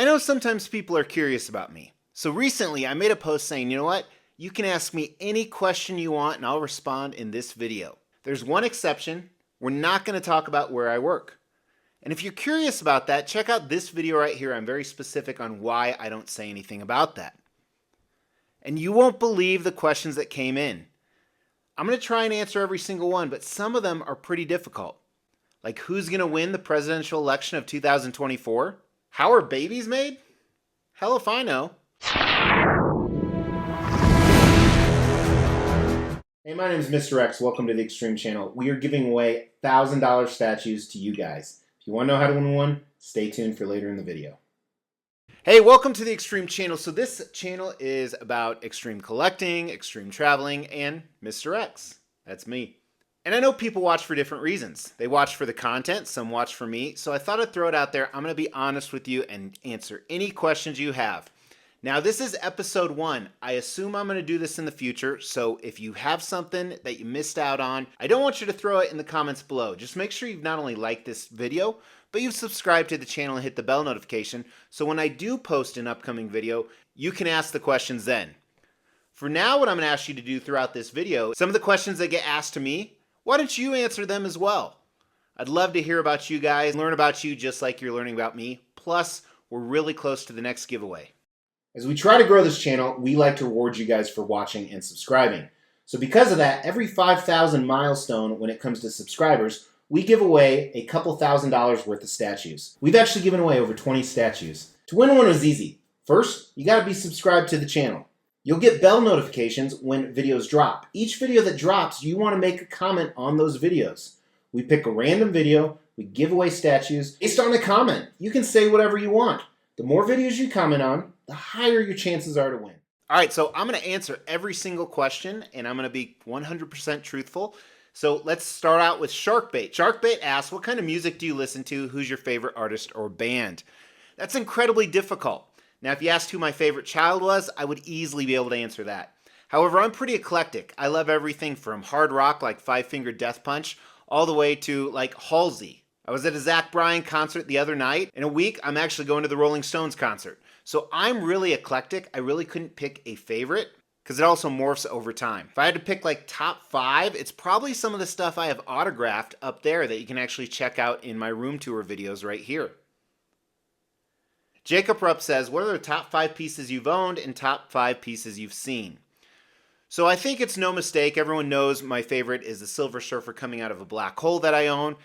I know sometimes people are curious about me. So recently I made a post saying, you know what? You can ask me any question you want and I'll respond in this video. There's one exception. We're not going to talk about where I work. And if you're curious about that, check out this video right here. I'm very specific on why I don't say anything about that. And you won't believe the questions that came in. I'm going to try and answer every single one, but some of them are pretty difficult. Like, who's going to win the presidential election of 2024? How are babies made? Hell if I know. Hey, my name is Mr. X. Welcome to the Extreme Channel. We are giving away $1,000 statues to you guys. If you want to know how to win one, stay tuned for later in the video. Hey, welcome to the Extreme Channel. So this channel is about extreme collecting, extreme traveling, and Mr. X. That's me. And I know people watch for different reasons. They watch for the content, some watch for me. So I thought I'd throw it out there. I'm going to be honest with you and answer any questions you have. Now, this is episode 1. I assume I'm going to do this in the future. So if you have something that you missed out on, I don't want you to throw it in the comments below. Just make sure you've not only liked this video, but you've subscribed to the channel and hit the bell notification. So when I do post an upcoming video, you can ask the questions then. For now, what I'm going to ask you to do throughout this video, some of the questions that get asked to me, why don't you answer them as well? I'd love to hear about you guys, learn about you just like you're learning about me. Plus, we're really close to the next giveaway. As we try to grow this channel, we like to reward you guys for watching and subscribing. So because of that, every 5,000 milestone when it comes to subscribers, we give away a couple $1,000s worth of statues. We've actually given away over 20 statues. To win one was easy. First, you gotta be subscribed to the channel. You'll get bell notifications when videos drop. Each video that drops, you want to make a comment on those videos. We pick a random video, we give away statues based on the comment. You can say whatever you want. The more videos you comment on, the higher your chances are to win. All right, so I'm going to answer every single question, and I'm going to be 100% truthful. So let's start out with Sharkbait. Sharkbait asks, what kind of music do you listen to? Who's your favorite artist or band? That's incredibly difficult. Now, if you asked who my favorite child was, I would easily be able to answer that. However, I'm pretty eclectic. I love everything from hard rock like Five Finger Death Punch all the way to like Halsey. I was at a Zach Bryan concert the other night. In a week, I'm actually going to the Rolling Stones concert. So I'm really eclectic. I really couldn't pick a favorite because it also morphs over time. If I had to pick like top 5, it's probably some of the stuff I have autographed up there that you can actually check out in my room tour videos right here. Jacob Rupp says, what are the top 5 pieces you've owned and top 5 pieces you've seen? So I think it's no mistake. Everyone knows my favorite is the Silver Surfer coming out of a black hole that I own.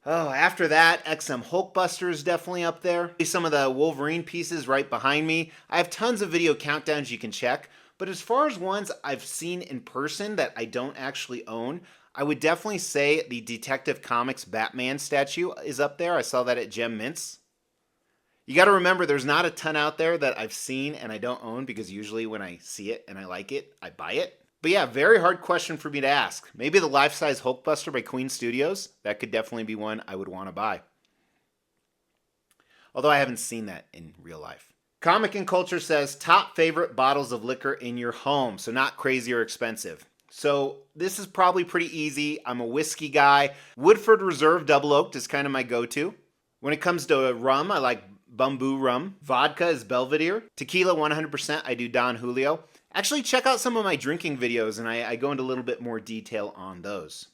Oh, after that, XM Hulkbuster is definitely up there. Some of the Wolverine pieces right behind me. I have tons of video countdowns you can check. But as far as ones I've seen in person that I don't actually own, I would definitely say the Detective Comics Batman statue is up there. I saw that at Gem Mints. You got to remember, there's not a ton out there that I've seen and I don't own because usually when I see it and I like it, I buy it. But yeah, very hard question for me to ask. Maybe the life-size Hulkbuster by Queen Studios. That could definitely be one I would want to buy. Although I haven't seen that in real life. Comic and Culture says, top favorite bottles of liquor in your home. So not crazy or expensive. So this is probably pretty easy. I'm a whiskey guy. Woodford Reserve Double Oaked is kind of my go-to. When it comes to rum, I like Bumbu rum. Vodka is Belvedere. Tequila 100%, I do Don Julio. Actually, check out some of my drinking videos, and I go into a little bit more detail on those.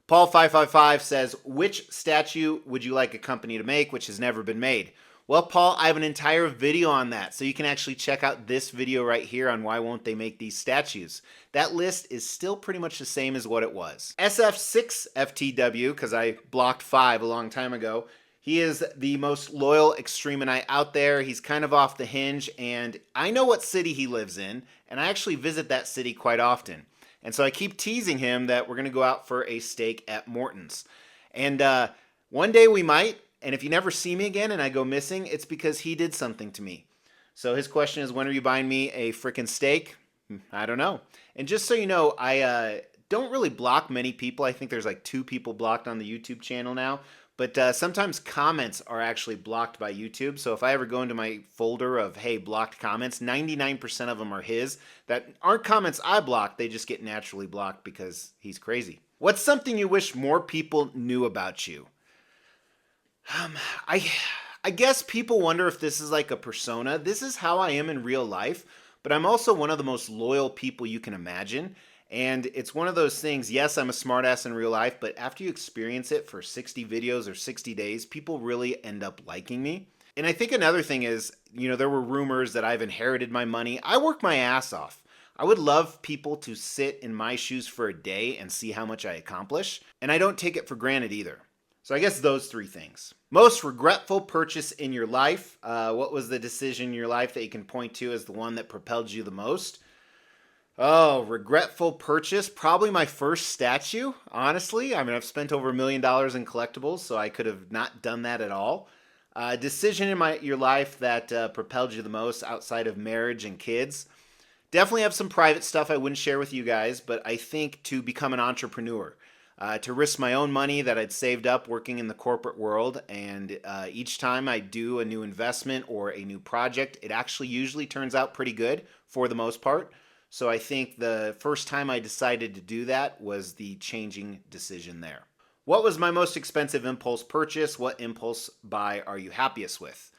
Paul555 says, which statue would you like a company to make which has never been made? Well, Paul, I have an entire video on that, so you can actually check out this video right here on why won't they make these statues. That list is still pretty much the same as what it was. SF6FTW, because I blocked 5 a long time ago, he is the most loyal extremonite out there. He's kind of off the hinge, and I know what city he lives in, and I actually visit that city quite often. And so I keep teasing him that we're going to go out for a steak at Morton's. And one day we might, and if you never see me again and I go missing, it's because he did something to me. So his question is, when are you buying me a frickin' steak? I don't know. And just so you know, I don't really block many people. I think there's like 2 people blocked on the YouTube channel now. But sometimes comments are actually blocked by YouTube. So if I ever go into my folder of, hey, blocked comments, 99% of them are his. That aren't comments I blocked. They just get naturally blocked because he's crazy. What's something you wish more people knew about you? I guess people wonder if this is like a persona. This is how I am in real life, but I'm also one of the most loyal people you can imagine. And it's one of those things, yes, I'm a smartass in real life, but after you experience it for 60 videos or 60 days, people really end up liking me. And I think another thing is, there were rumors that I've inherited my money. I work my ass off. I would love people to sit in my shoes for a day and see how much I accomplish. And I don't take it for granted either. So I guess those three things. Most regretful purchase in your life. What was the decision in your life that you can point to as the one that propelled you the most? Oh, regretful purchase. Probably my first statue, honestly. I mean, I've spent over $1 million in collectibles, so I could have not done that at all. Decision in your life that propelled you the most outside of marriage and kids. Definitely have some private stuff I wouldn't share with you guys, but I think to become an entrepreneur. To risk my own money that I'd saved up working in the corporate world. And each time I do a new investment or a new project, it actually usually turns out pretty good for the most part. So I think the first time I decided to do that was the changing decision there. What was my most expensive impulse purchase? What impulse buy are you happiest with?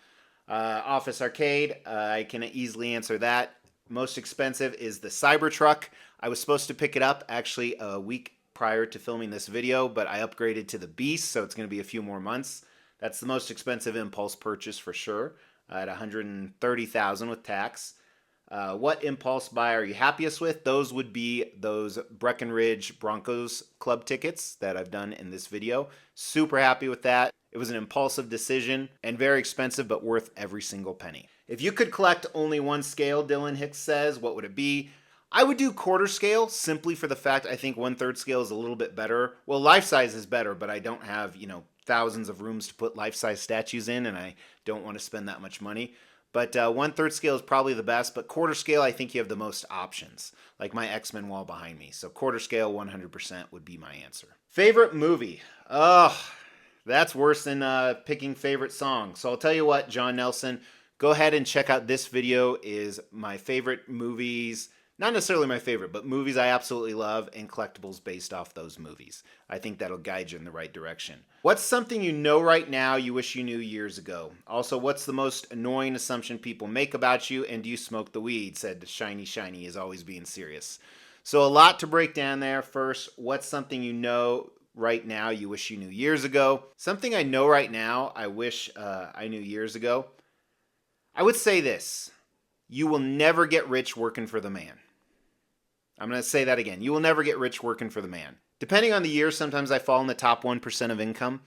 Office Arcade, I can easily answer that. Most expensive is the Cybertruck. I was supposed to pick it up actually a week prior to filming this video, but I upgraded to the Beast, so it's going to be a few more months. That's the most expensive impulse purchase for sure, at $130,000 with tax. What impulse buy are you happiest with? Those would be those Breckenridge Broncos club tickets that I've done in this video. Super happy with that. It was an impulsive decision and very expensive, but worth every single penny. If you could collect only one scale, Dylan Hicks says, what would it be? I would do quarter scale simply for the fact I think 1/3 scale is a little bit better. Well, life size is better, but I don't have, thousands of rooms to put life size statues in, and I don't want to spend that much money. But 1/3 scale is probably the best, but quarter scale, I think you have the most options, like my X-Men wall behind me. So quarter scale, 100% would be my answer. Favorite movie? Oh, that's worse than picking favorite song. So I'll tell you what, John Nelson, go ahead and check out this video. Is my favorite movies. Not necessarily my favorite, but movies I absolutely love and collectibles based off those movies. I think that'll guide you in the right direction. What's something you know right now you wish you knew years ago? Also, what's the most annoying assumption people make about you, and do you smoke the weed? Said Shiny Shiny is always being serious. So a lot to break down there. First, what's something you know right now you wish you knew years ago? Something I know right now I wish I knew years ago. I would say this. You will never get rich working for the man. I'm going to say that again. You will never get rich working for the man. Depending on the year, sometimes I fall in the top 1% of income.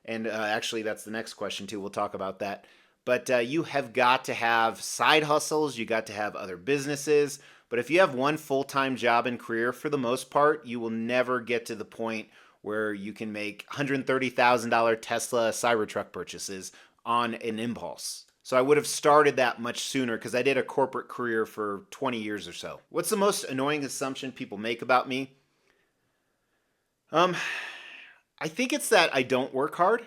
And actually, that's the next question, too. We'll talk about that. But you have got to have side hustles. You got to have other businesses. But if you have one full-time job and career, for the most part, you will never get to the point where you can make $130,000 Tesla Cybertruck purchases on an impulse. So I would have started that much sooner because I did a corporate career for 20 years or so. What's the most annoying assumption people make about me? I think it's that I don't work hard.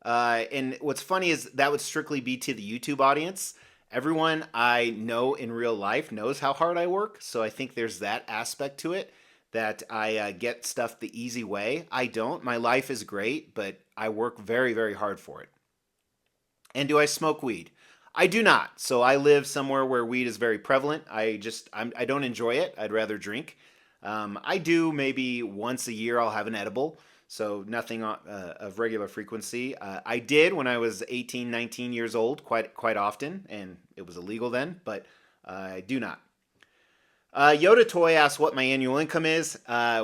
And what's funny is that would strictly be to the YouTube audience. Everyone I know in real life knows how hard I work. So I think there's that aspect to it, that I get stuff the easy way. I don't. My life is great, but I work very, very hard for it. And do I smoke weed? I do not. So I live somewhere where weed is very prevalent. I don't enjoy it. I'd rather drink. I do maybe once a year I'll have an edible. So nothing of regular frequency. I did when I was 18, 19 years old quite often, and it was illegal then, but I do not. Yoda Toy asks what my annual income is.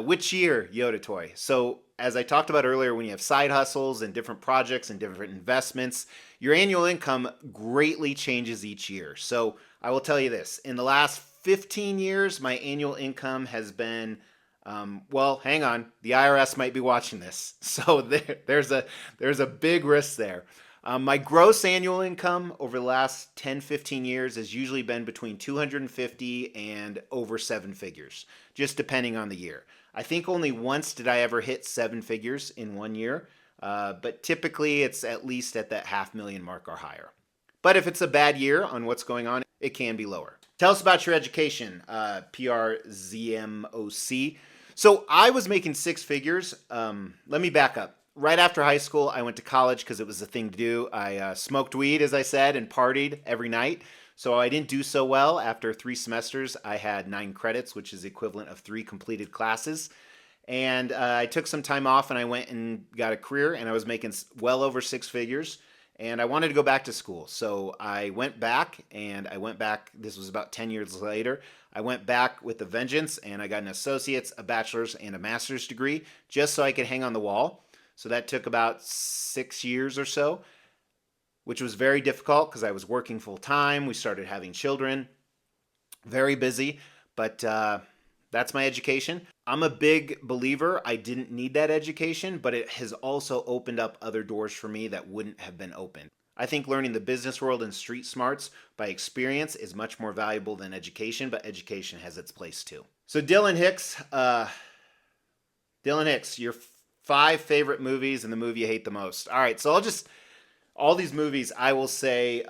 Which year, Yoda Toy? So as I talked about earlier, when you have side hustles and different projects and different investments, your annual income greatly changes each year. So I will tell you this. In the last 15 years, my annual income has been, well, hang on. The IRS might be watching this. So there's a big risk there. My gross annual income over the last 10, 15 years has usually been between 250 and over 7 figures, just depending on the year. I think only once did I ever hit 7 figures in one year, but typically it's at least at that $500,000 mark or higher. But if it's a bad year on what's going on, it can be lower. Tell us about your education, PRZMOC. So I was making 6 figures. Let me back up. right after high school, I went to college because it was the thing to do. I smoked weed, as I said, and partied every night. So I didn't do so well. After 3 semesters, I had 9 credits, which is the equivalent of 3 completed classes. And I took some time off and I went and got a career, and I was making well over 6 figures. And I wanted to go back to school. So I went back, and I went back. This was about 10 years later. I went back with a vengeance, and I got an associate's, a bachelor's, and a master's degree just so I could hang on the wall. So that took about 6 years or so, which was very difficult because I was working full time. We started having children, very busy, but that's my education. I'm a big believer. I didn't need that education, but it has also opened up other doors for me that wouldn't have been open. I think learning the business world and street smarts by experience is much more valuable than education, but education has its place too. So Dylan Hicks, your 5 favorite movies and the movie you hate the most. All right, so all these movies, I will say,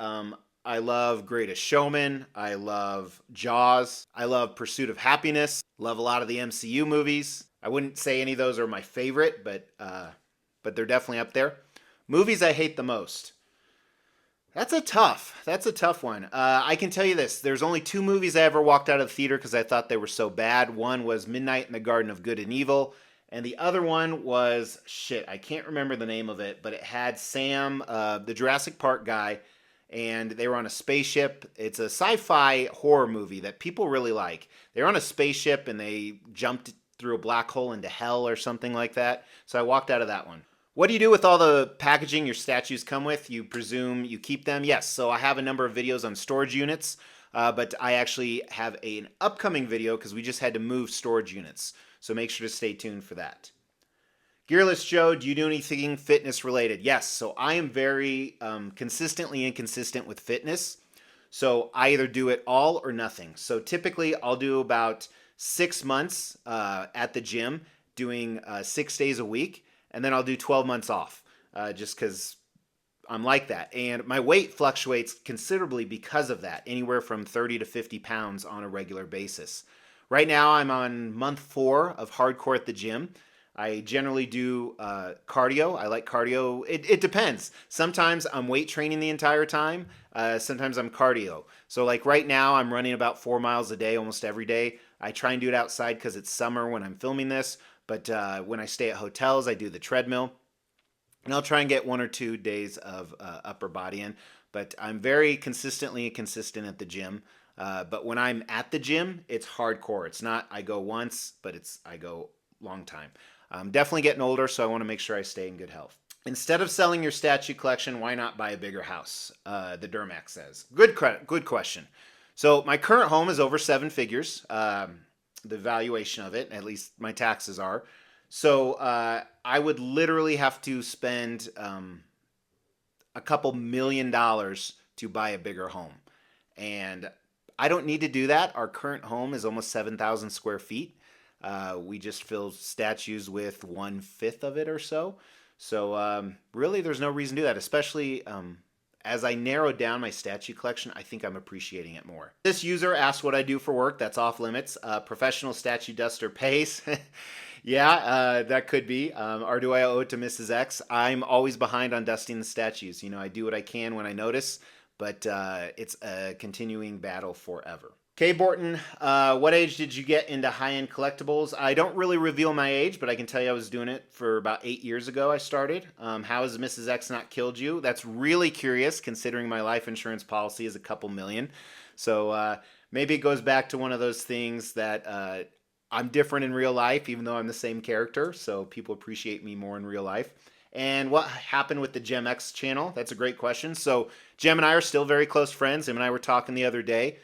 I love Greatest Showman. I love Jaws. I love Pursuit of Happiness. Love a lot of the MCU movies. I wouldn't say any of those are my favorite, but they're definitely up there. Movies I hate the most. That's a tough one. I can tell you this. There's only 2 movies I ever walked out of the theater because I thought they were so bad. One was Midnight in the Garden of Good and Evil. And the other one was, I can't remember the name of it, but it had Sam, the Jurassic Park guy, and they were on a spaceship. It's a sci-fi horror movie that people really like. They're on a spaceship and they jumped through a black hole into hell or something like that. So I walked out of that one. What do you do with all the packaging your statues come with? You presume you keep them? Yes, so I have a number of videos on storage units, but I actually have an upcoming video because we just had to move storage units. So make sure to stay tuned for that. Gearless Joe, do you do anything fitness related? Yes, so I am very consistently inconsistent with fitness. So I either do it all or nothing. So typically I'll do about 6 months at the gym doing 6 days a week. And then I'll do 12 months off just because I'm like that. And my weight fluctuates considerably because of that, anywhere from 30 to 50 pounds on a regular basis. Right now I'm on month 4 of hardcore at the gym. I generally do cardio. I like cardio. It depends. Sometimes I'm weight training the entire time. Sometimes I'm cardio. So like right now I'm running about 4 miles a day almost every day. I try and do it outside because it's summer when I'm filming this. But when I stay at hotels, I do the treadmill. And I'll try and get 1 or 2 days of upper body in. But I'm very consistently inconsistent at the gym. But when I'm at the gym, it's hardcore. It's not I go once, but I go long time. I'm definitely getting older, so I want to make sure I stay in good health. Instead of selling your statue collection, why not buy a bigger house? The Dermac says. Good question. So my current home is over 7 figures. The valuation of it, at least my taxes are. So I would literally have to spend a couple $1,000,000 to buy a bigger home. And I don't need to do that. Our current home is almost 7,000 square feet. We just fill statues with 1/5 of it or so. So really there's no reason to do that, especially as I narrowed down my statue collection. I think I'm appreciating it more. This user asked what I do for work. That's off limits. Professional statue duster pays. Yeah, that could be. Or do I owe it to Mrs. X? I'm always behind on dusting the statues. You know, I do what I can when I notice, but it's a continuing battle forever. Kay Borton, what age did you get into high-end collectibles? I don't really reveal my age, but I can tell you I was doing it for about 8 years ago I started. How has Mrs. X not killed you? That's really curious considering my life insurance policy is a couple million. So maybe it goes back to one of those things that I'm different in real life even though I'm the same character. So people appreciate me more in real life. And what happened with the Gem X channel? That's a great question. So Gem and I are still very close friends. Him and I were talking the other day.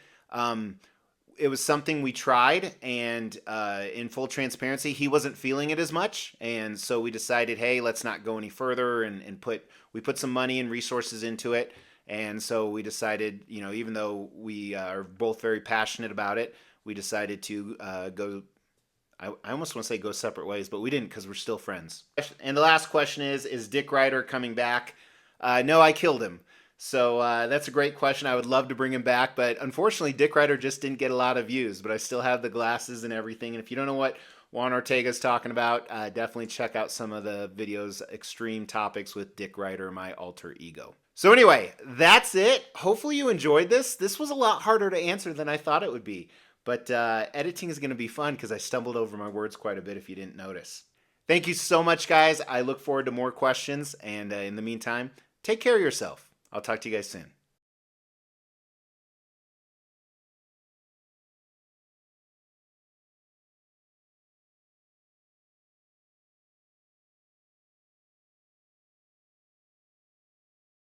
It was something we tried, and in full transparency, he wasn't feeling it as much, and so we decided, hey, let's not go any further, and we put some money and resources into it, and so we decided, you know, even though we are both very passionate about it, we decided to go. I almost want to say go separate ways, but we didn't because we're still friends. And the last question is Dick Ryder coming back? No, I killed him. So that's a great question. I would love to bring him back, but unfortunately, Dick Ryder just didn't get a lot of views. But I still have the glasses and everything. And if you don't know what Juan Ortega's talking about. Definitely check out some of the videos, Extreme Topics with Dick Ryder, my alter ego. So anyway, that's it. Hopefully you enjoyed this. This was a lot harder to answer than I thought it would be. But editing is going to be fun because I stumbled over my words quite a bit if you didn't notice. Thank you so much, guys. I look forward to more questions. And in the meantime, take care of yourself. I'll talk to you guys soon.